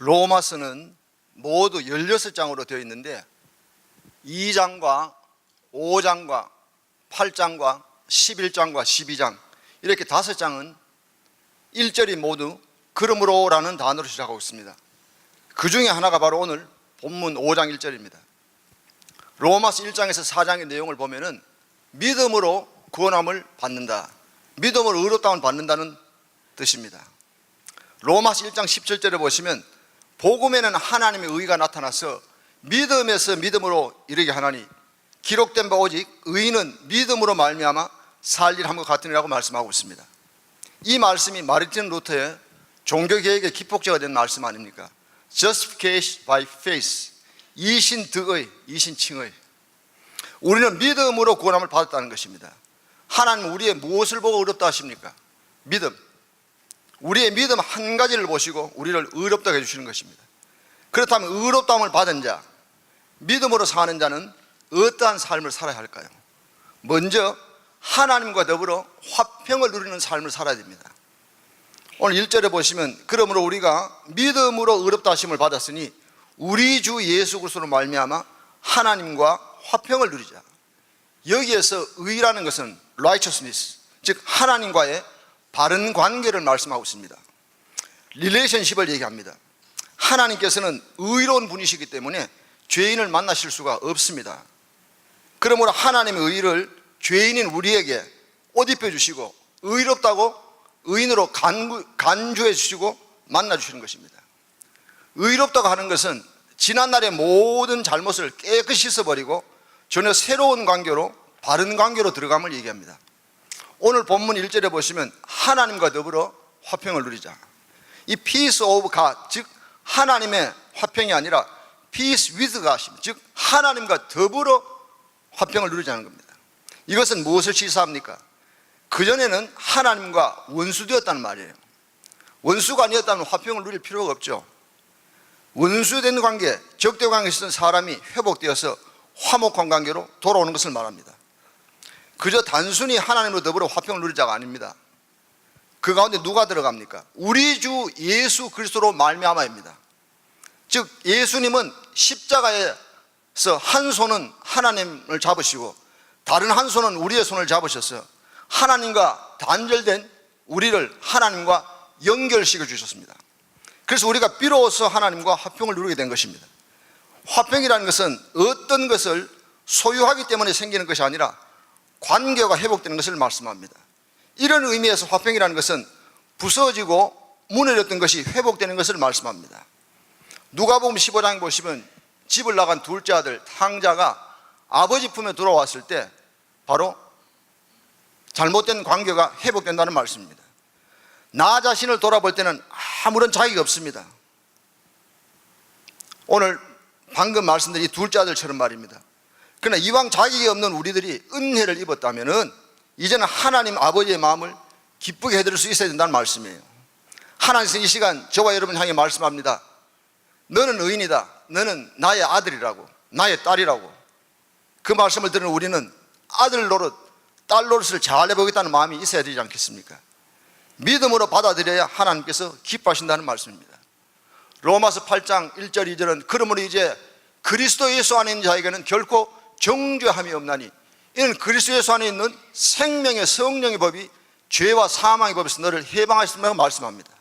로마서는 모두 16장으로 되어 있는데 2장과 5장과 8장과 11장과 12장 이렇게 5장은 1절이 모두 그러므로 라는 단어로 시작하고 있습니다. 그 중에 하나가 바로 오늘 본문 5장 1절입니다. 로마서 1장에서 4장의 내용을 보면은 믿음으로 구원함을 받는다, 믿음으로 의롭다함을 받는다는 뜻입니다. 로마서 1장 17절에 보시면 복음에는 하나님의 의가 나타나서 믿음에서 믿음으로 이르게 하나니 기록된 바 오직 의인은 믿음으로 말미암아 살리라 함과 같으니라고 말씀하고 있습니다. 이 말씀이 마르틴 루터의 종교개혁의 기폭제가 된 말씀 아닙니까? Justification by faith, 이신득의, 이신칭의. 우리는 믿음으로 구원함을 받았다는 것입니다. 하나님은 우리의 무엇을 보고 의롭다 하십니까? 믿음. 우리의 믿음 한 가지를 보시고 우리를 의롭다게 해주시는 것입니다. 그렇다면 의롭다함을 받은 자, 믿음으로 사는 자는 어떠한 삶을 살아야 할까요? 먼저 하나님과 더불어 화평을 누리는 삶을 살아야 됩니다. 오늘 1절에 보시면 그러므로 우리가 믿음으로 의롭다 하심을 받았으니 우리 주 예수 그리스도로 말미암아 하나님과 화평을 누리자. 여기에서 의라는 것은 righteousness, 즉 하나님과의 바른 관계를 말씀하고 있습니다. 릴레이션십을 얘기합니다. 하나님께서는 의로운 분이시기 때문에 죄인을 만나실 수가 없습니다. 그러므로 하나님의 의를 죄인인 우리에게 옷 입혀주시고 의롭다고 의인으로 간주해 주시고 만나주시는 것입니다. 의롭다고 하는 것은 지난날의 모든 잘못을 깨끗이 씻어버리고 전혀 새로운 관계로, 바른 관계로 들어감을 얘기합니다. 오늘 본문 1절에 보시면 하나님과 더불어 화평을 누리자. 이 peace of God, 즉 하나님의 화평이 아니라 peace with God, 즉 하나님과 더불어 화평을 누리자는 겁니다. 이것은 무엇을 시사합니까? 그전에는 하나님과 원수되었다는 말이에요. 원수가 아니었다면 화평을 누릴 필요가 없죠. 원수된 관계, 적대 관계에 있었던 사람이 회복되어서 화목한 관계로 돌아오는 것을 말합니다. 그저 단순히 하나님으로 더불어 화평을 누리자가 아닙니다. 그 가운데 누가 들어갑니까? 우리 주 예수 그리스도로 말미암아입니다. 즉 예수님은 십자가에서 한 손은 하나님을 잡으시고 다른 한 손은 우리의 손을 잡으셔서 하나님과 단절된 우리를 하나님과 연결시켜 주셨습니다. 그래서 우리가 비로소 하나님과 화평을 누리게 된 것입니다. 화평이라는 것은 어떤 것을 소유하기 때문에 생기는 것이 아니라 관계가 회복되는 것을 말씀합니다. 이런 의미에서 화평이라는 것은 부서지고 무너졌던 것이 회복되는 것을 말씀합니다. 누가복음 15장에 보시면 집을 나간 둘째 아들 탕자가 아버지 품에 돌아왔을 때 바로 잘못된 관계가 회복된다는 말씀입니다. 나 자신을 돌아볼 때는 아무런 자격이 없습니다. 오늘 방금 말씀드린 이 둘째 아들처럼 말입니다. 그러나 이왕 자격이 없는 우리들이 은혜를 입었다면 이제는 하나님 아버지의 마음을 기쁘게 해드릴 수 있어야 된다는 말씀이에요. 하나님께서 이 시간 저와 여러분 향해 말씀합니다. 너는 의인이다. 너는 나의 아들이라고, 나의 딸이라고. 그 말씀을 들은 우리는 아들 노릇, 딸 노릇을 잘 해보겠다는 마음이 있어야 되지 않겠습니까? 믿음으로 받아들여야 하나님께서 기뻐하신다는 말씀입니다. 로마서 8장 1절 2절은 그러므로 이제 그리스도 예수 안에 있는 자에게는 결코 정죄함이 없나니 이는 그리스도 예수 안에 있는 생명의 성령의 법이 죄와 사망의 법에서 너를 해방하셨다고 말씀합니다.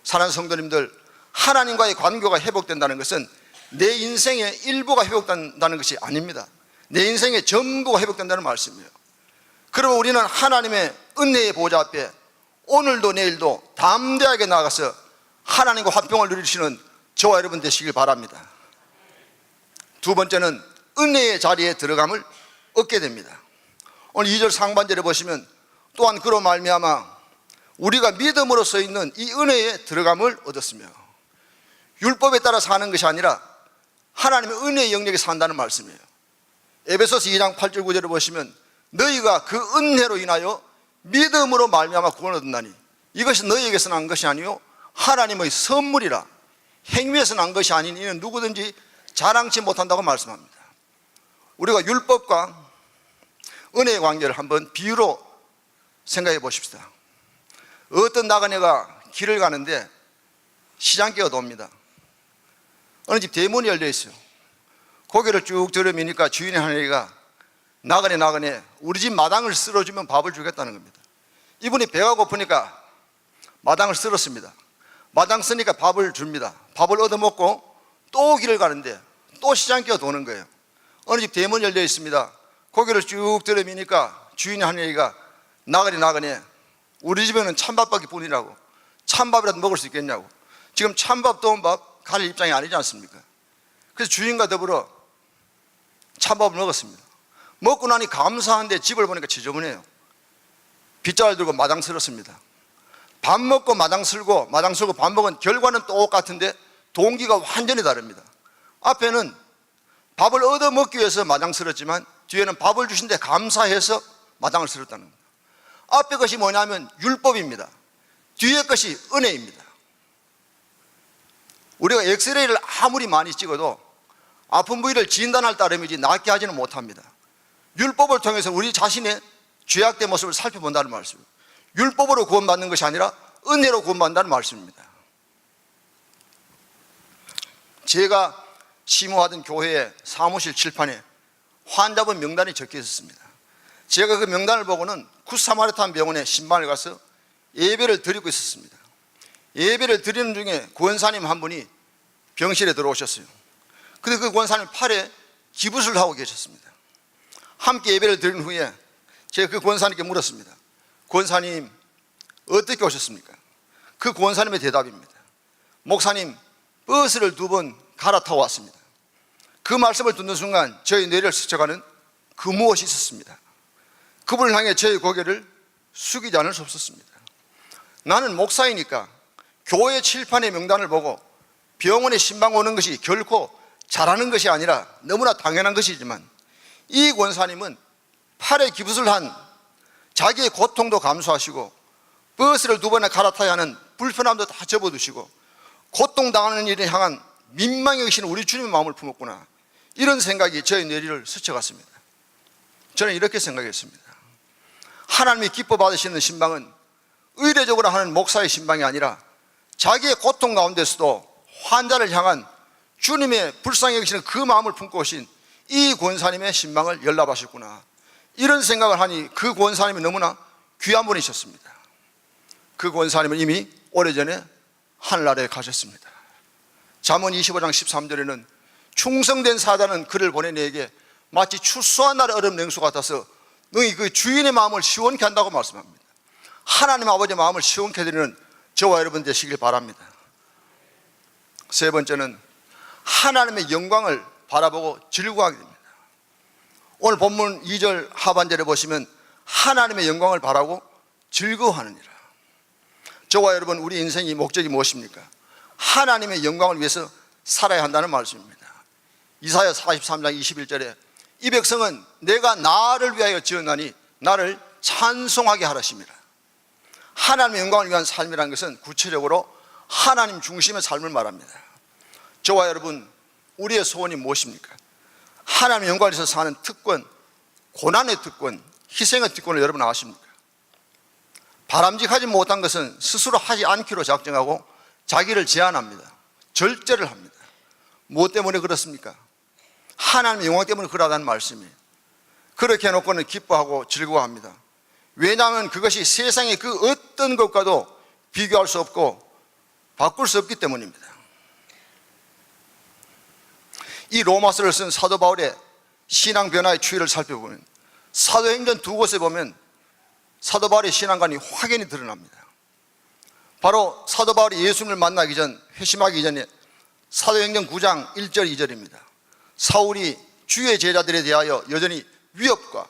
사랑하는 성도님들, 하나님과의 관계가 회복된다는 것은 내 인생의 일부가 회복된다는 것이 아닙니다. 내 인생의 전부가 회복된다는 말씀이에요. 그러면 우리는 하나님의 은혜의 보좌 앞에 오늘도 내일도 담대하게 나가서 하나님과 화평을 누리시는 저와 여러분 되시길 바랍니다. 두 번째는 은혜의 자리에 들어감을 얻게 됩니다. 오늘 2절 상반절에 보시면 또한 그로 말미암아 우리가 믿음으로 써 있는 이 은혜에 들어감을 얻었으며, 율법에 따라 사는 것이 아니라 하나님의 은혜의 영역에 산다는 말씀이에요. 에베소서 2장 8절 9절을 보시면 너희가 그 은혜로 인하여 믿음으로 말미암아 구원을 얻었나니 이것이 너희에게서 난 것이 아니요 하나님의 선물이라. 행위에서 난 것이 아닌 이는 누구든지 자랑치 못한다고 말씀합니다. 우리가 율법과 은혜의 관계를 한번 비유로 생각해 보십시다. 어떤 나그네가 길을 가는데 시장개가 돕니다. 어느 집 대문이 열려 있어요. 고개를 쭉 들어미니까 주인의 하늘이가 나그네 우리 집 마당을 쓸어주면 밥을 주겠다는 겁니다. 이분이 배가 고프니까 마당을 쓸었습니다. 마당 쓰니까 밥을 줍니다. 밥을 얻어먹고 또 길을 가는데 또 시장길을 도는 거예요. 어느 집 대문이 열려 있습니다. 고개를 쭉 들어미니까 주인의 하늘이가 나그네 우리 집에는 찬밥밖에 뿐이라고, 찬밥이라도 먹을 수 있겠냐고. 지금 찬밥 더운밥 갈 입장이 아니지 않습니까? 그래서 주인과 더불어 찬밥을 먹었습니다. 먹고 나니 감사한데 집을 보니까 지저분해요. 빗자루 들고 마당 쓸었습니다. 밥 먹고 마당 쓸고 밥 먹은 결과는 똑같은데 동기가 완전히 다릅니다. 앞에는 밥을 얻어먹기 위해서 마당 쓸었지만 뒤에는 밥을 주신데 감사해서 마당을 쓸었다는 겁니다. 앞에 것이 뭐냐면 율법입니다. 뒤에 것이 은혜입니다. 우리가 엑스레이를 아무리 많이 찍어도 아픈 부위를 진단할 따름이지 낫게 하지는 못합니다. 율법을 통해서 우리 자신의 죄악된 모습을 살펴본다는 말씀입니다. 율법으로 구원받는 것이 아니라 은혜로 구원받는다는 말씀입니다. 제가 심호하던 교회의 사무실 칠판에 환자분 명단이 적혀 있었습니다. 제가 그 명단을 보고는 굿사마리탄 병원에 신방을 가서 예배를 드리고 있었습니다. 예배를 드리는 중에 권사님 한 분이 병실에 들어오셨어요. 근데 그 권사님 팔에 기부스를 하고 계셨습니다. 함께 예배를 드린 후에 제가 그 권사님께 물었습니다. 권사님 어떻게 오셨습니까? 그 권사님의 대답입니다. 목사님 버스를 2번 갈아타고 왔습니다. 그 말씀을 듣는 순간 저희 뇌를 스쳐가는 그 무엇이 있었습니다. 그분을 향해 저희 고개를 숙이지 않을 수 없었습니다. 나는 목사이니까 교회 칠판의 명단을 보고 병원에 신방 오는 것이 결코 잘하는 것이 아니라 너무나 당연한 것이지만 이 권사님은 팔에 기부스를 한 자기의 고통도 감수하시고 버스를 2번에 갈아타야 하는 불편함도 다 접어두시고 고통당하는 일을 향한 민망히 여기시는 우리 주님의 마음을 품었구나, 이런 생각이 저의 뇌리를 스쳐갔습니다. 저는 이렇게 생각했습니다. 하나님이 기뻐 받으시는 신방은 의례적으로 하는 목사의 신방이 아니라 자기의 고통 가운데서도 환자를 향한 주님의 불쌍히 여기시는 그 마음을 품고 오신 이 권사님의 신방을 열납하셨구나, 이런 생각을 하니 그 권사님이 너무나 귀한 분이셨습니다. 그 권사님은 이미 오래전에 하늘나라에 가셨습니다. 잠언 25장 13절에는 충성된 사자는 그를 보내 내게 마치 추수한 날의 얼음 냉수 같아서 너희 그 주인의 마음을 시원케 한다고 말씀합니다. 하나님 아버지의 마음을 시원케 해드리는 저와 여러분 되시길 바랍니다. 세 번째는 하나님의 영광을 바라보고 즐거워하게 됩니다. 오늘 본문 2절 하반절에 보시면 하나님의 영광을 바라고 즐거워하느니라. 저와 여러분, 우리 인생의 목적이 무엇입니까? 하나님의 영광을 위해서 살아야 한다는 말씀입니다. 이사야 43장 21절에 이 백성은 내가 나를 위하여 지었나니 나를 찬송하게 하라심이라. 하나님의 영광을 위한 삶이라는 것은 구체적으로 하나님 중심의 삶을 말합니다. 저와 여러분, 우리의 소원이 무엇입니까? 하나님의 영광을 위해서 사는 특권, 고난의 특권, 희생의 특권을 여러분 아십니까? 바람직하지 못한 것은 스스로 하지 않기로 작정하고 자기를 제한합니다. 절제를 합니다. 무엇 때문에 그렇습니까? 하나님의 영광 때문에 그러하다는 말씀이에요. 그렇게 해놓고는 기뻐하고 즐거워합니다. 왜냐하면 그것이 세상의 그 어떤 것과도 비교할 수 없고 바꿀 수 없기 때문입니다. 이 로마서를 쓴 사도 바울의 신앙 변화의 추이를 살펴보면 사도행전 2곳에 보면 사도 바울의 신앙관이 확연히 드러납니다. 바로 사도 바울이 예수님을 만나기 전, 회심하기 전에 사도행전 9장 1절 2절입니다. 사울이 주의 제자들에 대하여 여전히 위협과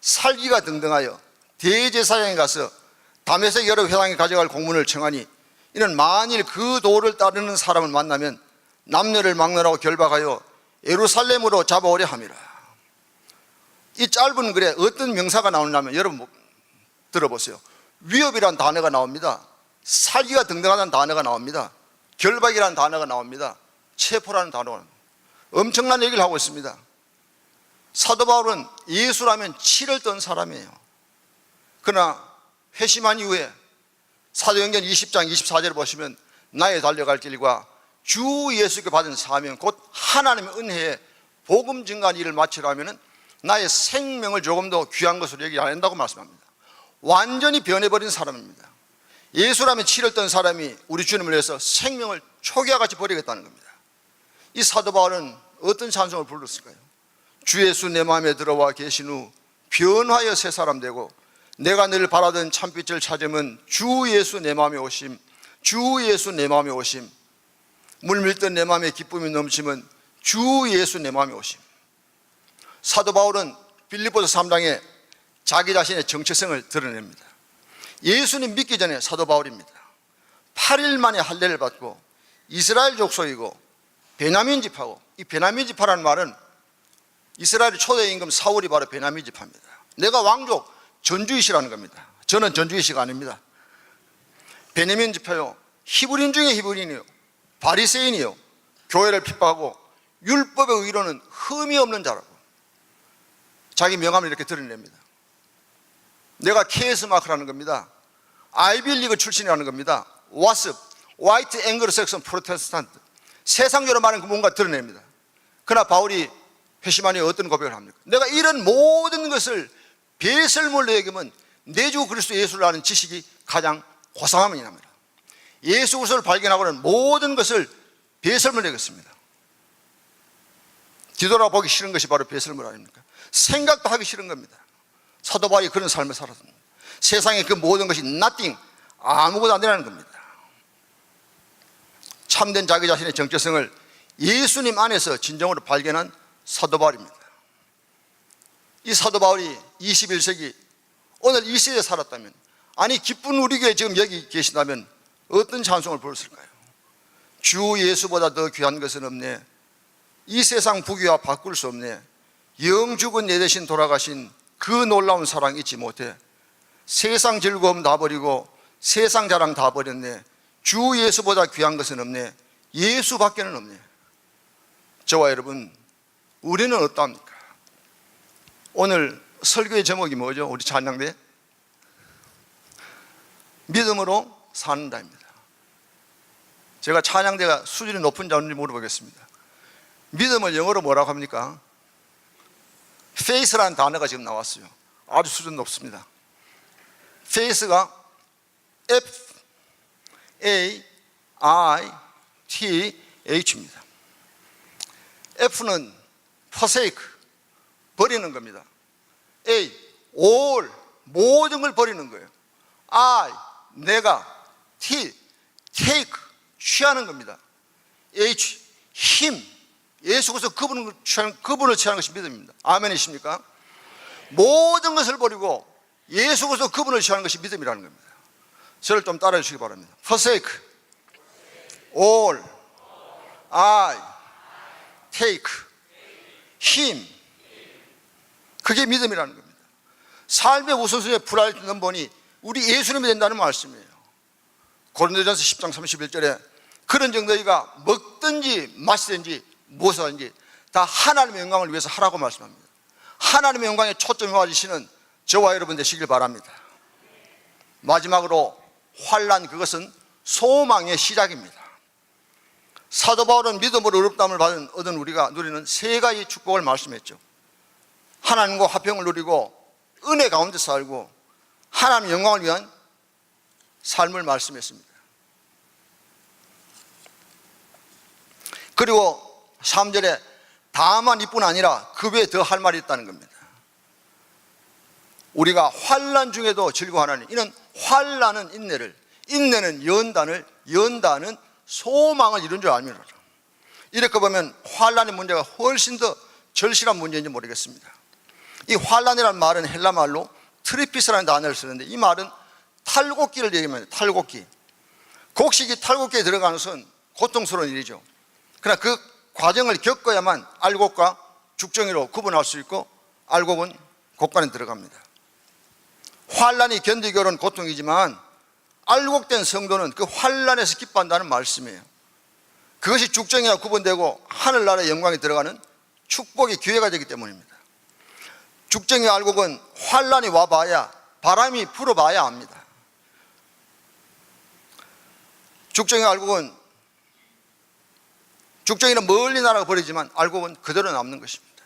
살기가 등등하여 대제사장에 가서 다메섹 여러 회당에 가져갈 공문을 청하니 이는 만일 그 도를 따르는 사람을 만나면 남녀를 막론하고 결박하여 예루살렘으로 잡아오려 함이라. 이 짧은 글에 어떤 명사가 나오냐면 여러분 들어보세요. 위협이라는 단어가 나옵니다. 살기가 등등하다는 단어가 나옵니다. 결박이라는 단어가 나옵니다. 체포라는 단어가 나옵니다. 엄청난 얘기를 하고 있습니다. 사도 바울은 예수라면 치를 떤 사람이에요. 그러나 회심한 이후에 사도행전 20장 24절을 보시면 나의 달려갈 길과 주 예수께 받은 사명, 곧 하나님의 은혜에 복음 증가하는 일을 마치려면 나의 생명을 조금 더 귀한 것으로 여기지 않는다고 말씀합니다. 완전히 변해버린 사람입니다. 예수라면 치렀던 사람이 우리 주님을 위해서 생명을 초기와 같이 버리겠다는 겁니다. 이 사도 바울은 어떤 찬송을 불렀을까요? 주 예수 내 마음에 들어와 계신 후 변화하여 새 사람 되고 내가 늘 바라던 참빛을 찾으면 주 예수 내 마음에 오심, 주 예수 내 마음에 오심, 물밀던 내 마음에 기쁨이 넘치면 주 예수 내 마음에 오심. 사도 바울은 빌립보서 3장에 자기 자신의 정체성을 드러냅니다. 예수님 믿기 전에 사도 바울입니다. 8일 만에 할례를 받고 이스라엘 족속이고 베냐민 지파고, 이 베냐민 지파라는 말은 이스라엘의 초대 임금 사울이 바로 베냐민 지파입니다. 내가 왕족 전주이시라는 겁니다. 저는 전주이시가 아닙니다. 베냐민 지파요, 히브리인 중에 히브리인이요, 바리새인이요, 교회를 핍박하고 율법의 의로는 흠이 없는 자라고 자기 명함을 이렇게 드러냅니다. 내가 KS 마크라는 겁니다. 아이빌리그 출신이라는 겁니다. 와습, 화이트 앵글로색슨 프로테스탄트, 세상적으로 말하는 뭔가 드러냅니다. 그러나 바울이 회심하니 어떤 고백을 합니까? 내가 이런 모든 것을 배설물로 여기면 내 주 그리스도 예수를 아는 지식이 가장 고상함이 납니다. 예수 그리스도를 발견하고는 모든 것을 배설물로 여겼습니다. 뒤돌아보기 싫은 것이 바로 배설물 아닙니까? 생각도 하기 싫은 겁니다. 사도 바울이 그런 삶을 살았습니다. 세상에 그 모든 것이 nothing, 아무것도 안 되라는 겁니다. 참된 자기 자신의 정체성을 예수님 안에서 진정으로 발견한 사도 바울입니다. 이 사도 바울이 21세기 오늘 이 시대에 살았다면, 아니 기쁜 우리 교회 지금 여기 계신다면 어떤 찬송을 부르실까요? 주 예수보다 더 귀한 것은 없네, 이 세상 부귀와 바꿀 수 없네, 영 죽은 내 대신 돌아가신 그 놀라운 사랑 잊지 못해, 세상 즐거움 다 버리고 세상 자랑 다 버렸네, 주 예수보다 귀한 것은 없네, 예수밖에는 없네. 저와 여러분, 우리는 어떠합니까? 오늘 설교의 제목이 뭐죠? 우리 찬양대 믿음으로 사는다입니다. 제가 찬양대가 수준이 높은 자인지 물어보겠습니다. 믿음을 영어로 뭐라고 합니까? faith라는 단어가 지금 나왔어요. 아주 수준 높습니다. faith가 F-A-I-T-H입니다. F는 forsake, 버리는 겁니다. A, all, 모든 걸 버리는 거예요. I, 내가. T, take, 취하는 겁니다. H, 힘, 예수 그리스도 그분을 취하는 것이 믿음입니다. 아멘이십니까? 모든 것을 버리고 예수 그리스도 그분을 취하는 것이 믿음이라는 겁니다. 저를 좀 따라해 주시기 바랍니다. forsake, all, I, take, 힘, 그게 믿음이라는 겁니다. 삶의 우선순위에 불화를 듣는 분이 우리 예수님이 된다는 말씀이에요. 고린도전서 10장 31절에 그런즉 너희가 먹든지 마시든지 무엇을 하든지 다 하나님의 영광을 위해서 하라고 말씀합니다. 하나님의 영광에 초점이 맞으시는 저와 여러분 되시길 바랍니다. 마지막으로 환난, 그것은 소망의 시작입니다. 사도 바울은 믿음으로 의롭다함을 얻은 우리가 누리는 세 가지 축복을 말씀했죠. 하나님과 화평을 누리고 은혜 가운데 살고 하나님의 영광을 위한 삶을 말씀했습니다. 그리고 3절에 다만 이뿐 아니라 그 외에 더 할 말이 있다는 겁니다. 우리가 환난 중에도 즐거워하나니 이는 환난은 인내를, 인내는 연단을, 연단은 소망을 이룬 줄 압니다. 이렇게 보면 환난의 문제가 훨씬 더 절실한 문제인지 모르겠습니다. 이 환난이라는 말은 헬라 말로 트리피스라는 단어를 쓰는데 이 말은 탈곡기를 얘기합니다. 탈곡기. 곡식이 탈곡기에 들어가는 것은 고통스러운 일이죠. 그러나 그 과정을 겪어야만 알곡과 죽정이로 구분할 수 있고 알곡은 곡간에 들어갑니다. 환난이 견디기 어려운 고통이지만 알곡된 성도는 그 환난에서 기뻐한다는 말씀이에요. 그것이 죽정이와 구분되고 하늘나라의 영광에 들어가는 축복의 기회가 되기 때문입니다. 죽정이와 알곡은 환난이 와봐야, 바람이 불어봐야 합니다. 죽정이와 알곡은 죽정이는 멀리 날아가 버리지만 알고 보면 그대로 남는 것입니다.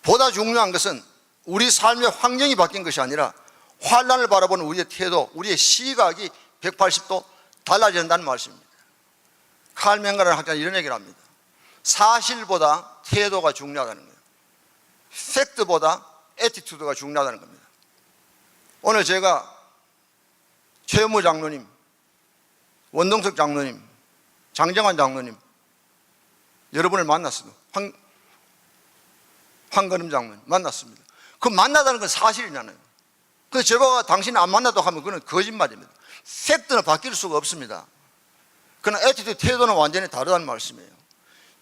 보다 중요한 것은 우리 삶의 환경이 바뀐 것이 아니라 환란을 바라보는 우리의 태도, 우리의 시각이 180도 달라진다는 말씀입니다. 칼 맹가라는 학자는 이런 얘기를 합니다. 사실보다 태도가 중요하다는 거예요. 팩트보다 애티튜드가 중요하다는 겁니다. 오늘 제가 최현무 장로님, 원동석 장로님, 장정환 장로님 여러분을 만났습니다. 황건음 장로님 만났습니다. 그 만나다는 건 사실이잖아요. 그래서 제가 당신이 안 만나도 하면 그건 거짓말입니다. 팩트는 바뀔 수가 없습니다. 그러나 애티튜드, 태도는 완전히 다르다는 말씀이에요.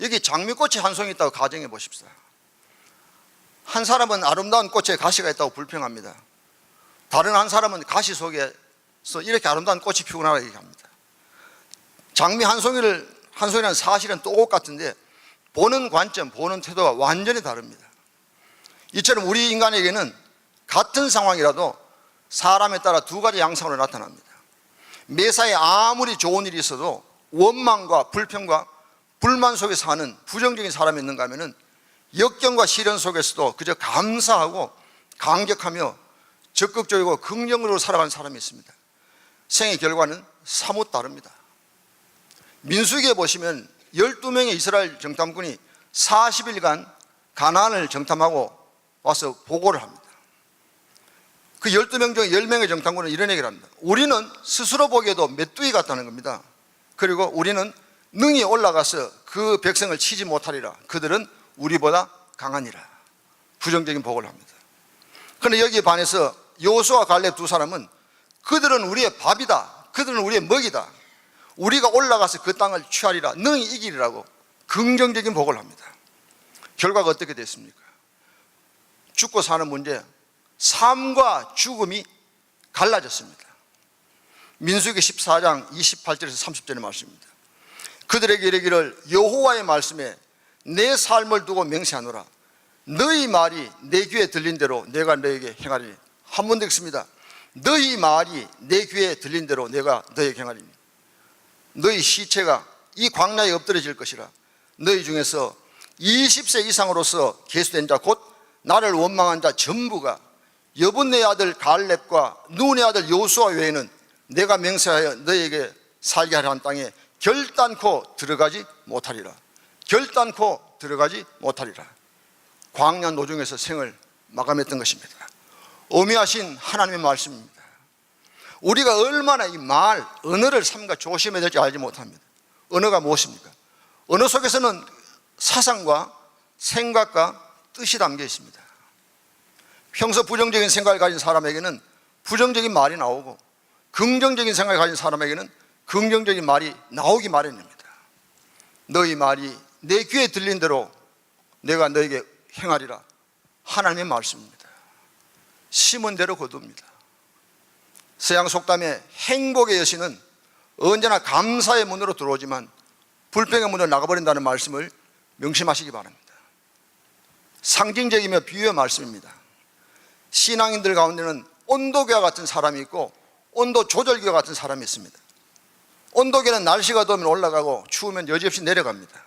여기 장미꽃이 한 송이 있다고 가정해 보십시다. 한 사람은 아름다운 꽃에 가시가 있다고 불평합니다. 다른 한 사람은 가시 속에서 이렇게 아름다운 꽃이 피어나라고 얘기합니다. 장미 한 송이라는 사실은 똑같은데 보는 관점, 보는 태도가 완전히 다릅니다. 이처럼 우리 인간에게는 같은 상황이라도 사람에 따라 두 가지 양상으로 나타납니다. 매사에 아무리 좋은 일이 있어도 원망과 불평과 불만 속에 사는 부정적인 사람이 있는가 하면은 역경과 시련 속에서도 그저 감사하고 감격하며 적극적이고 긍정적으로 살아가는 사람이 있습니다. 생의 결과는 사뭇 다릅니다. 민수기에 보시면 12명의 이스라엘 정탐꾼이 40일간 가나안을 정탐하고 와서 보고를 합니다. 그 12명 중에 10명의 정탐꾼은 이런 얘기를 합니다. 우리는 스스로 보기에도 메뚜기 같다는 겁니다. 그리고 우리는 능히 올라가서 그 백성을 치지 못하리라. 그들은 우리보다 강하니라. 부정적인 보고를 합니다. 그런데 여기에 반해서 여호수아와 갈렙 두 사람은 그들은 우리의 밥이다. 그들은 우리의 먹이다. 우리가 올라가서 그 땅을 취하리라. 능히 이기리라고 긍정적인 보고를 합니다. 결과가 어떻게 됐습니까? 죽고 사는 문제, 삶과 죽음이 갈라졌습니다. 민수기 14장 28절에서 30절의 말씀입니다. 그들에게 이르기를 여호와의 말씀에 내 삶을 두고 맹세하노라. 너희 말이 내 귀에 들린 대로 내가 너에게 행하리니. 한 번 더 읽습니다. 너희 말이 내 귀에 들린 대로 내가 너에게 행하리니. 너희 시체가 이 광야에 엎드려질 것이라. 너희 중에서 20세 이상으로서 계수된 자 곧 나를 원망한 자 전부가 여분네 아들 갈렙과 눈의 아들 여호수아 외에는 내가 맹세하여 너에게 살게 하려 한 땅에 결단코 들어가지 못하리라. 결단코 들어가지 못하리라. 광야 노중에서 생을 마감했던 것입니다. 어미하신 하나님의 말씀입니다. 우리가 얼마나 이 말, 언어를 삼가 조심해야 될지 알지 못합니다. 언어가 무엇입니까? 언어 속에서는 사상과 생각과 뜻이 담겨 있습니다. 평소 부정적인 생각을 가진 사람에게는 부정적인 말이 나오고 긍정적인 생각을 가진 사람에게는 긍정적인 말이 나오기 마련입니다. 너희 말이 내 귀에 들린 대로 내가 너에게 행하리라. 하나님의 말씀입니다. 심은 대로 거둡니다. 서양 속담에 행복의 여신은 언제나 감사의 문으로 들어오지만 불평의 문으로 나가버린다는 말씀을 명심하시기 바랍니다. 상징적이며 비유의 말씀입니다. 신앙인들 가운데는 온도계와 같은 사람이 있고 온도 조절기와 같은 사람이 있습니다. 온도계는 날씨가 더우면 올라가고 추우면 여지없이 내려갑니다.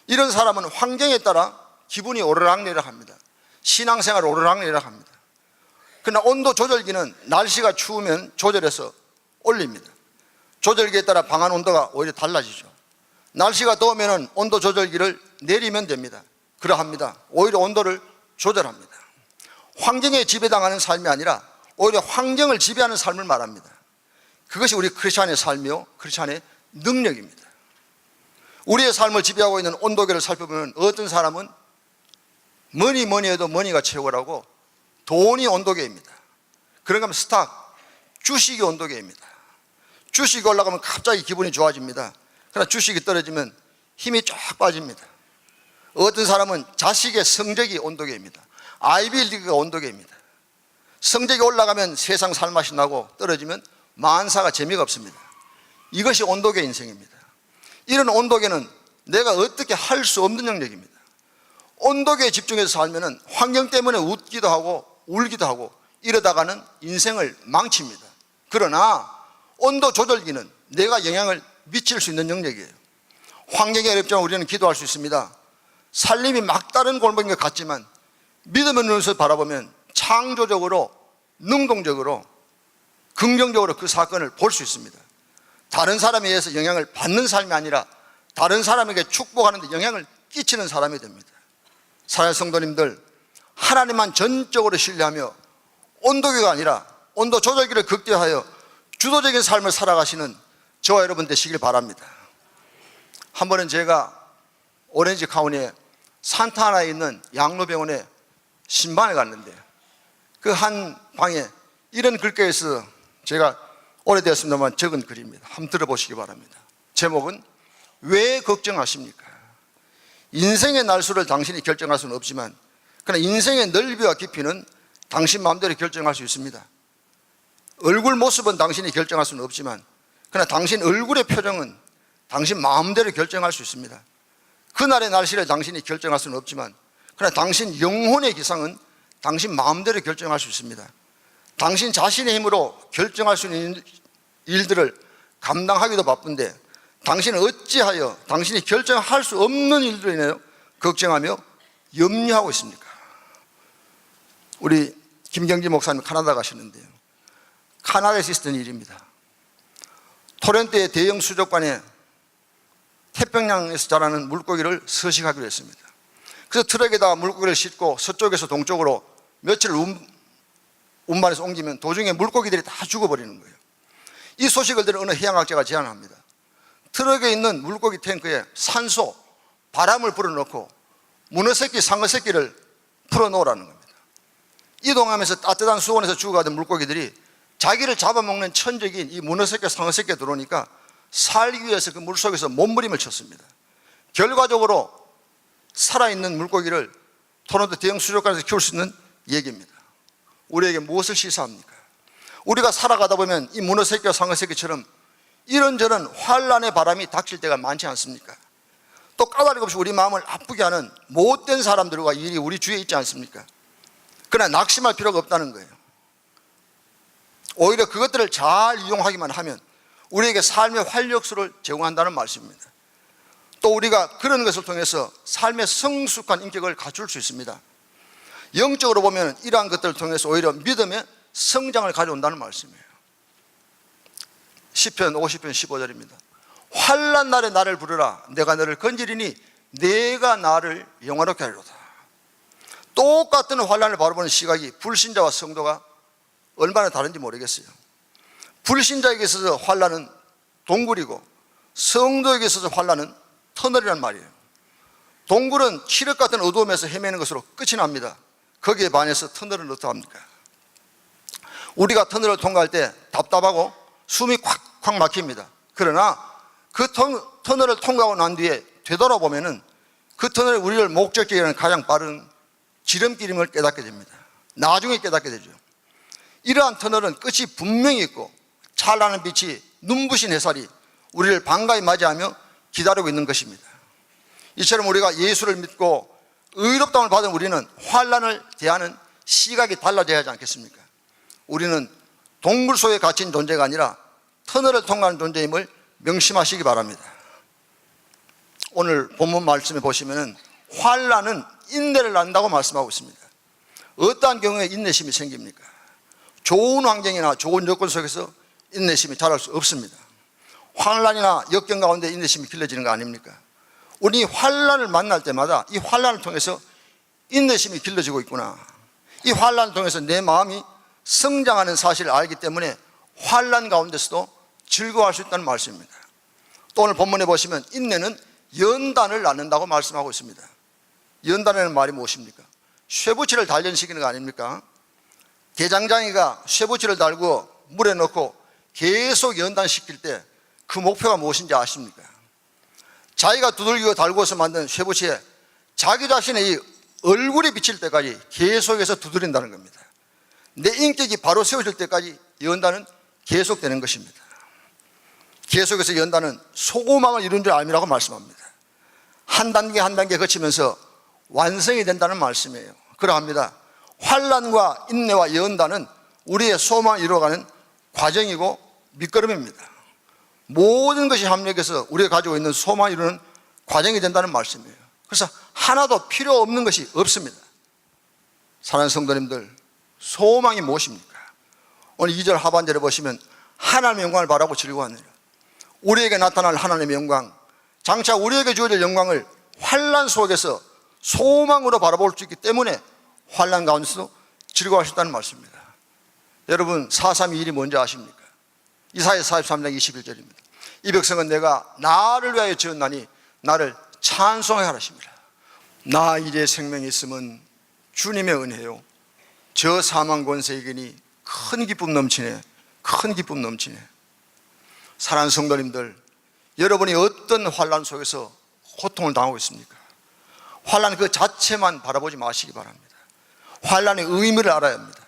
이런 사람은 환경에 따라 기분이 오르락내락합니다. 신앙생활 오르락내락합니다. 그러나 온도 조절기는 날씨가 추우면 조절해서 올립니다. 조절기에 따라 방안 온도가 오히려 달라지죠. 날씨가 더우면 온도 조절기를 내리면 됩니다. 그러합니다. 오히려 온도를 조절합니다. 환경에 지배당하는 삶이 아니라 오히려 환경을 지배하는 삶을 말합니다. 그것이 우리 크리스찬의 삶이요, 크리스찬의 능력입니다. 우리의 삶을 지배하고 있는 온도계를 살펴보면 어떤 사람은 뭐니 해도 머니가 최고라고 돈이 온도계입니다. 그런가 하면 스탁, 주식이 온도계입니다. 주식이 올라가면 갑자기 기분이 좋아집니다. 그러나 주식이 떨어지면 힘이 쫙 빠집니다. 어떤 사람은 자식의 성적이 온도계입니다. 아이비리그가 온도계입니다. 성적이 올라가면 세상 살맛이 나고 떨어지면 만사가 재미가 없습니다. 이것이 온도계 인생입니다. 이런 온도계는 내가 어떻게 할 수 없는 영역입니다. 온도계에 집중해서 살면 환경 때문에 웃기도 하고 울기도 하고 이러다가는 인생을 망칩니다. 그러나 온도 조절기는 내가 영향을 미칠 수 있는 영역이에요. 환경이 어렵지만 우리는 기도할 수 있습니다. 살림이 막다른 골목인 것 같지만 믿음의 눈에서 바라보면 창조적으로, 능동적으로, 긍정적으로 그 사건을 볼 수 있습니다. 다른 사람에 의해서 영향을 받는 삶이 아니라 다른 사람에게 축복하는 데 영향을 끼치는 사람이 됩니다. 사랑하는 성도님들, 하나님만 전적으로 신뢰하며 온도계가 아니라 온도 조절기를 극대화하여 주도적인 삶을 살아가시는 저와 여러분 되시길 바랍니다. 한 번은 제가 오렌지 카운티에 산타하나에 있는 양로병원에 신방에 갔는데 그 한 방에 이런 글귀에서 제가 오래되었습니다만 적은 글입니다. 한번 들어보시기 바랍니다. 제목은 왜 걱정하십니까? 인생의 날수를 당신이 결정할 수는 없지만 그러나 인생의 넓이와 깊이는 당신 마음대로 결정할 수 있습니다. 얼굴 모습은 당신이 결정할 수는 없지만 그러나 당신 얼굴의 표정은 당신 마음대로 결정할 수 있습니다. 그날의 날씨를 당신이 결정할 수는 없지만 그러나 당신 영혼의 기상은 당신 마음대로 결정할 수 있습니다. 당신 자신의 힘으로 결정할 수 있는 일들을 감당하기도 바쁜데 당신은 어찌하여 당신이 결정할 수 없는 일들로 인해 걱정하며 염려하고 있습니까? 우리 김경지 목사님 카나다 가시는데요, 카나다에서 있었던 일입니다. 토론토의 대형 수족관에 태평양에서 자라는 물고기를 서식하기로 했습니다. 그래서 트럭에다가 물고기를 싣고 서쪽에서 동쪽으로 며칠 운반해서 옮기면 도중에 물고기들이 다 죽어버리는 거예요. 이 소식을 들은 어느 해양학자가 제안합니다. 트럭에 있는 물고기 탱크에 산소, 바람을 불어넣고 문어 새끼, 상어 새끼를 풀어놓으라는 겁니다. 이동하면서 따뜻한 수온에서 죽어가던 물고기들이 자기를 잡아먹는 천적인 이 문어 새끼, 상어 새끼가 들어오니까 살기 위해서 그 물속에서 몸부림을 쳤습니다. 결과적으로 살아있는 물고기를 토론토 대형 수족관에서 키울 수 있는 얘기입니다. 우리에게 무엇을 시사합니까? 우리가 살아가다 보면 이 문어 새끼와 상어 새끼처럼 이런저런 환란의 바람이 닥칠 때가 많지 않습니까? 또 까닭 없이 우리 마음을 아프게 하는 못된 사람들과 일이 우리 주위에 있지 않습니까? 그러나 낙심할 필요가 없다는 거예요. 오히려 그것들을 잘 이용하기만 하면 우리에게 삶의 활력소를 제공한다는 말씀입니다. 또 우리가 그런 것을 통해서 삶의 성숙한 인격을 갖출 수 있습니다. 영적으로 보면 이러한 것들을 통해서 오히려 믿음의 성장을 가져온다는 말씀이에요. 시편 50편 15절입니다. 환난 날에 나를 부르라. 내가 너를 건지리니 내가 나를 영화롭게 하리로다. 똑같은 환난을 바라보는 시각이 불신자와 성도가 얼마나 다른지 모르겠어요. 불신자에게 있어서 환난은 동굴이고 성도에게 있어서 환난은 터널이란 말이에요. 동굴은 칠흑 같은 어두움에서 헤매는 것으로 끝이 납니다. 거기에 반해서 터널은 어떠합니까? 우리가 터널을 통과할 때 답답하고 숨이 콱콱 막힙니다. 그러나 그 터널을 통과하고 난 뒤에 되돌아보면 그 터널이 우리를 목적지에 이르는 가장 빠른 지름길임을 깨닫게 됩니다. 나중에 깨닫게 되죠. 이러한 터널은 끝이 분명히 있고 찬란한 빛이 눈부신 햇살이 우리를 반가이 맞이하며 기다리고 있는 것입니다. 이처럼 우리가 예수를 믿고 의롭다움을 받은 우리는 환난을 대하는 시각이 달라져야 하지 않겠습니까? 우리는 동굴 속에 갇힌 존재가 아니라 터널을 통과하는 존재임을 명심하시기 바랍니다. 오늘 본문 말씀에 보시면 환난은 인내를 낳는다고 말씀하고 있습니다. 어떠한 경우에 인내심이 생깁니까? 좋은 환경이나 좋은 여건 속에서 인내심이 자랄 수 없습니다. 환난이나 역경 가운데 인내심이 길러지는 거 아닙니까? 우리 환난을 만날 때마다 이 환난을 통해서 인내심이 길러지고 있구나, 이 환난을 통해서 내 마음이 성장하는 사실을 알기 때문에 환난 가운데서도 즐거워할 수 있다는 말씀입니다. 또 오늘 본문에 보시면 인내는 연단을 낳는다고 말씀하고 있습니다. 연단이라는 말이 무엇입니까? 쇠붙이를 단련시키는 거 아닙니까? 대장장이가 쇠붙이를 달고 물에 넣고 계속 연단시킬 때 그 목표가 무엇인지 아십니까? 자기가 두들기고 달고서 만든 쇠붙이에 자기 자신의 이 얼굴이 비칠 때까지 계속해서 두드린다는 겁니다. 내 인격이 바로 세워질 때까지 연단은 계속되는 것입니다. 계속해서 연단은 소고망을 이룬 줄 알미라고 말씀합니다. 한 단계 한 단계 거치면서 완성이 된다는 말씀이에요. 그러합니다. 환난과 인내와 연단은 우리의 소망을 이루어가는 과정이고 밑거름입니다. 모든 것이 합력해서 우리가 가지고 있는 소망을 이루는 과정이 된다는 말씀이에요. 그래서 하나도 필요 없는 것이 없습니다. 사랑하는 성도님들, 소망이 무엇입니까? 오늘 2절 하반절에 보시면 하나님의 영광을 바라고 즐거워하느라. 우리에게 나타날 하나님의 영광, 장차 우리에게 주어질 영광을 환난 속에서 소망으로 바라볼 수 있기 때문에 환난 가운데서도 즐거워하셨다는 말씀입니다. 여러분 432일이 뭔지 아십니까? 이사야 43장 21절입니다. 이 백성은 내가 나를 위하여 지었나니 나를 찬송하게 하라십니다. 나 이제 생명이 있음은 주님의 은혜요 저 사망 권세이기니 큰 기쁨 넘치네. 큰 기쁨 넘치네. 사랑하는 성도님들, 여러분이 어떤 환난 속에서 고통을 당하고 있습니까? 환난 그 자체만 바라보지 마시기 바랍니다. 환난의 의미를 알아야 합니다.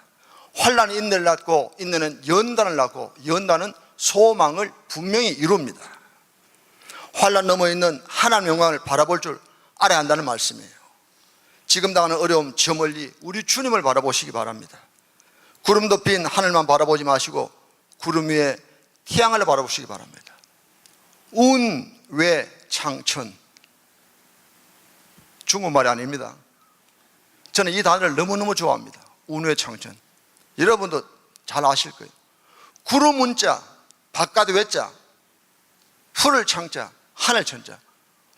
환난이 인내를 낳고 인내는 연단을 낳고 연단은 소망을 분명히 이룹니다. 환난 넘어 있는 하나님의 영광을 바라볼 줄 알아야 한다는 말씀이에요. 지금 당하는 어려움 저 멀리 우리 주님을 바라보시기 바랍니다. 구름 덮인 하늘만 바라보지 마시고 구름 위에 태양을 바라보시기 바랍니다. 운외창천, 중국말이 아닙니다. 저는 이 단어를 너무너무 좋아합니다. 운외창천. 여러분도 잘 아실 거예요. 구름 문자, 바깥에 외자, 풀을 창자, 하늘 천자.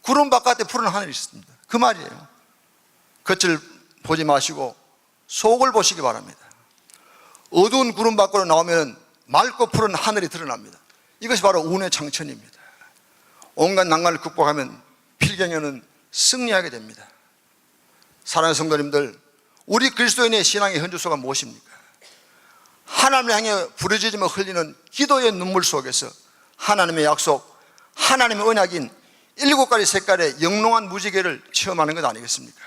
구름 바깥에 푸른 하늘이 있습니다. 그 말이에요. 겉을 보지 마시고 속을 보시기 바랍니다. 어두운 구름 밖으로 나오면 맑고 푸른 하늘이 드러납니다. 이것이 바로 운외창천입니다. 온갖 난관을 극복하면 필경에는 승리하게 됩니다. 사랑하는 성도님들, 우리 그리스도인의 신앙의 현주소가 무엇입니까? 하나님을 향해 부르짖으며 흘리는 기도의 눈물 속에서 하나님의 약속, 하나님의 언약인 7가지 색깔의 영롱한 무지개를 체험하는 것 아니겠습니까?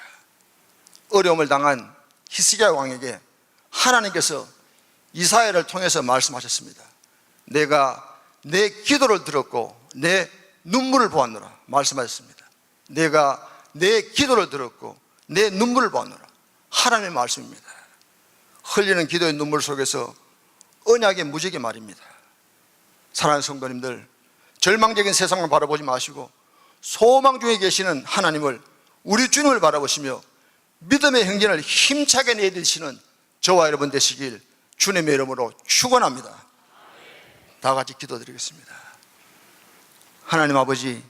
어려움을 당한 히스기야 왕에게 하나님께서 이사야를 통해서 말씀하셨습니다. 내가 내 기도를 들었고 내 눈물을 보았노라 말씀하셨습니다. 내가 내 기도를 들었고 내 눈물을 보았노라. 하나님의 말씀입니다. 흘리는 기도의 눈물 속에서 언약의 무지개 말입니다. 사랑하는 성도님들, 절망적인 세상을 바라보지 마시고 소망 중에 계시는 하나님을, 우리 주님을 바라보시며 믿음의 행진을 힘차게 내딛으시는 저와 여러분 되시길 주님의 이름으로 축원합니다. 다 같이 기도드리겠습니다. 하나님 아버지,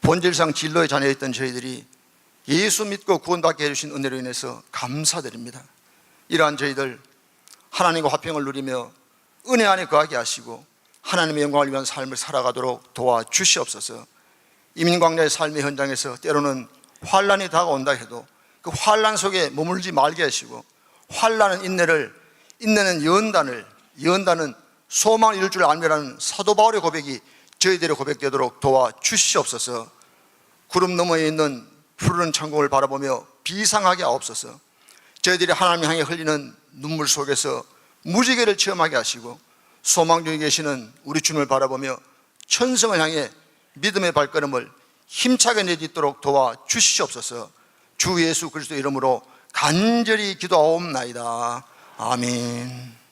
본질상 진로의 자녀였던 저희들이 예수 믿고 구원받게 해주신 은혜로 인해서 감사드립니다. 이러한 저희들 하나님과 화평을 누리며 은혜 안에 거하게 하시고 하나님의 영광을 위한 삶을 살아가도록 도와주시옵소서. 이민광야의 삶의 현장에서 때로는 환난이 다가온다 해도 그 환난 속에 머물지 말게 하시고, 환난은 인내는 연단은 소망을 이룰 줄 알미라는 사도 바울의 고백이 저희들의 고백되도록 도와주시옵소서. 구름 너머에 있는 푸르른 천국을 바라보며 비상하게 하옵소서. 저희들이 하나님 향해 흘리는 눈물 속에서 무지개를 체험하게 하시고 소망 중에 계시는 우리 주님을 바라보며 천성을 향해 믿음의 발걸음을 힘차게 내딛도록 도와주시옵소서. 주 예수 그리스도 이름으로 간절히 기도하옵나이다. 아멘.